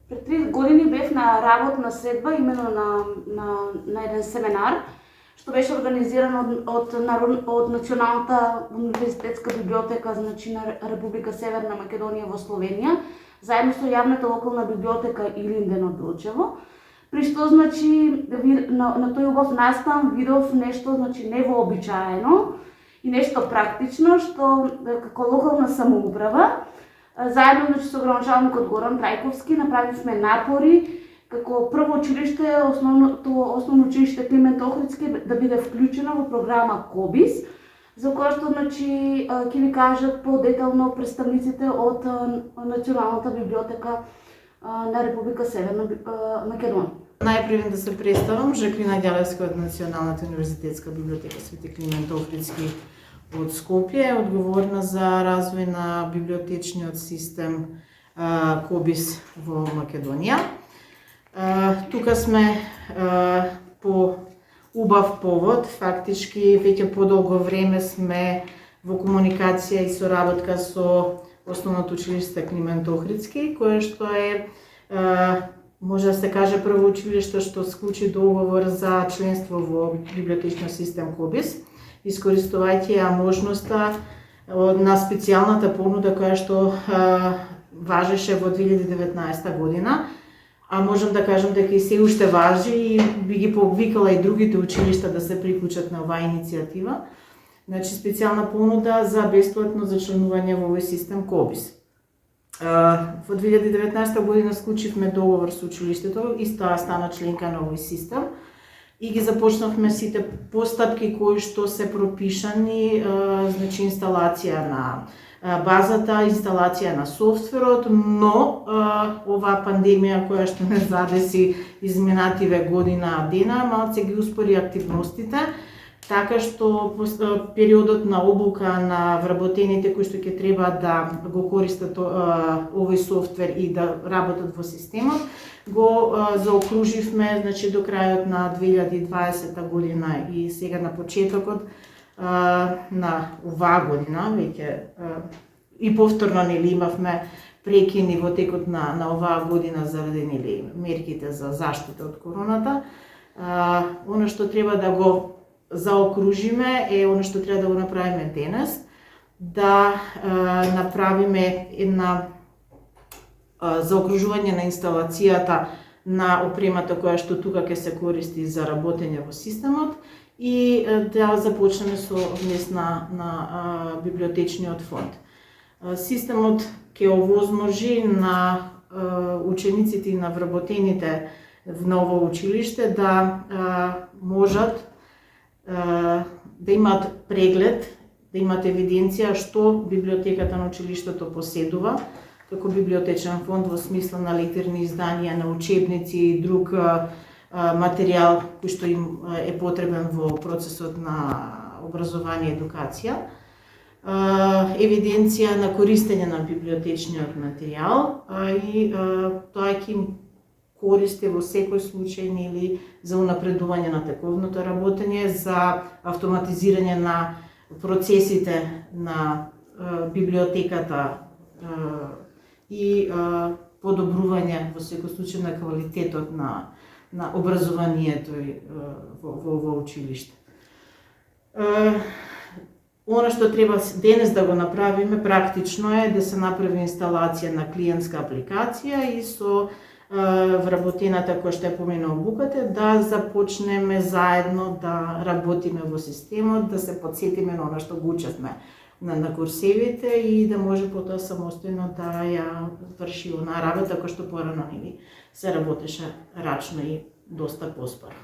Пред 3 години бев на работна средба, именно на еден семинар, што беше организиран од Националната универзитетска библиотека, значи на Република Северна Македонија во Словенија, заедно со јавната локална библиотека Илинден од Дочево. При што, значи, на тој убав настан видов нешто, значи, невообичаено и нешто практично, што како локална самоуправа, заедно, значи, со градоначалникот Горан Трајковски направивме напори како прво училиште, основно училиште Климент Охридски да биде вклучено во програма КОБИС, за која што, значи, ќе ви кажат подетално представниците од Националната библиотека на Република Северна Македонија. Најпрв да се представам, Жаклина Ѓалевска од Националната универзитетска библиотека Свети Климент Охридски од Скопје, одговорна за развој на библиотечниот систем КОБИС во Македонија. Тука сме по убав повод, фактички веќе подолго време сме во комуникација и соработка со Основното училиште Климент Охридски, кое што е, може да се каже, прво училиште што склучи договор за членство во библиотечниот систем КОБИС, искористувајќи ја можноста на специјалната понуда која што важеше во 2019 година, а можам да кажам дека и се уште важи и би ги повикала и другите училишта да се приклучат на оваа иницијатива. Значи, специјална понуда за бесплатно зачленување во овој систем КОБИС. Во 2019 година склучивме договор со училиштето и таа стана членка на овој систем и ги започнавме сите постапки кои што се пропишани, значи инсталација на базата, инсталација на софтверот, но оваа пандемија која што не задеси изминативе година дена, малце ги успори активностите, така што периодот на обука на вработените кои што ќе треба да го користат овој софтвер и да работат во системот, го заокруживме, значи, до крајот на 2020 година и сега на почетокот на оваа година, веќе и повторно нели имавме прекини во текот на оваа година заради нели мерките за заштита од короната. Она што треба да го заокружиме е она што треба да го направиме денес, да направиме една заокружување на инсталацијата на опремата која што тука ќе се користи за работење во системот и да започнеме со внес на библиотечниот фонд. Системот ќе овозможи на учениците и на вработените на ово училиште да можат да имаат преглед, да имаат евиденција што библиотеката на училиштето поседува како библиотечен фонд во смисла на летерни изданија, на учебници и друг материјал кој што им е потребен во процесот на образование и едукација, евиденција на користење на библиотечниот материјал и тоа ќе им користи во секој случај или за унапредување на тековното работење, за автоматизирање на процесите на библиотеката и подобрување во секој случај на квалитетот на образованието во училиште. Она што треба денес да го направиме практично е да се направи инсталација на клиентска апликација и со вработената која што ја помена обуката, да започнеме заедно да работиме во системот, да се подсетиме на она што го учевме на курсевите и да може потоа самостојно да ја врши онаа работа која што порано се работеше рачно и доста поспоро.